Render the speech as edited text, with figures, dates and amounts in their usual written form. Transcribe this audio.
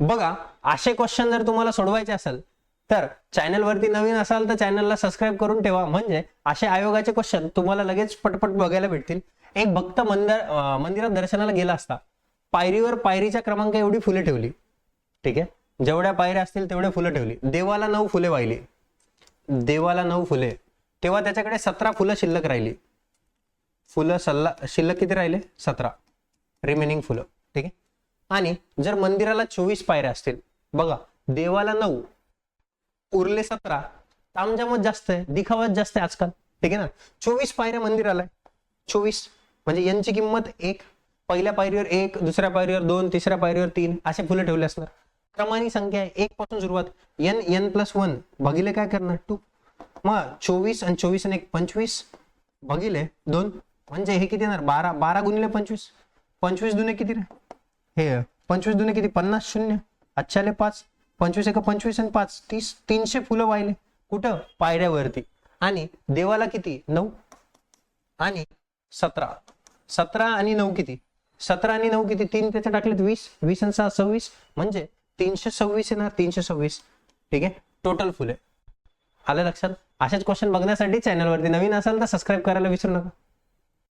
बघा, असे क्वेश्चन जर तुम्हाला सोडवायचे असेल तर चॅनलवरती नवीन असाल तर चॅनलला सबस्क्राईब करून ठेवा, म्हणजे असे आयोगाचे क्वेश्चन तुम्हाला लगेच पटपट बघायला भेटतील. एक भक्त मंदिरात दर्शनाला गेला असता, पायरीवर पायरीच्या क्रमांक एवढी फुले ठेवली, ठीक आहे, जेवढ्या पायऱ्या असतील तेवढे फुलं ठेवली, देवाला 9 फुले वाहिली, देवाला 9 फुले, तेव्हा त्याच्याकडे 17 फुलं शिल्लक राहिली. शिल्लक किती राहिले? 17 रिमेनिंग फुलं, ठीक आहे. आणि जर मंदिराला 24 पायऱ्या असतील, बघा देवाला 9 उरले 17, तामझामच जास्त आहे, दिखावाच जास्त आहे आजकाल, ठीक आहे ना. 24 पायऱ्या मंदिराला आहे, 24 म्हणजे यांची किंमत 1, पहिल्या पायरीवर 1, दुसऱ्या पायरीवर 2, तिसऱ्या पायरीवर 3 असे फुलं ठेवले असणार. क्रमानी संख्या आहे, 1 पासून सुरुवात, n+1 भागिले काय करणार 2, मग 24 आणि 24 आणि 1 25 भागिले 2 म्हणजे हे किती येणार 12, 12 गुणिले 25, 25 दुने किती रे, हे 25 दुने किती 50, 0 अच्छाले 5, 25 1 25 आणि 5 30, 300 फुलं वाहिले कुठं? पायऱ्यावरती. आणि देवाला किती 9 आणि 17, 17 आणि 9 किती, 17 आणि 9 किती, 3 त्याच्या टाकलेत 20, 20 आणि 6 26 म्हणजे 326 येणार, 326, ठीक आहे. टोटल फुले. आलं लक्षात? असेच क्वेश्चन बघण्यासाठी चॅनलवरती नवीन असाल तर सबस्क्राईब करायला विसरू नका.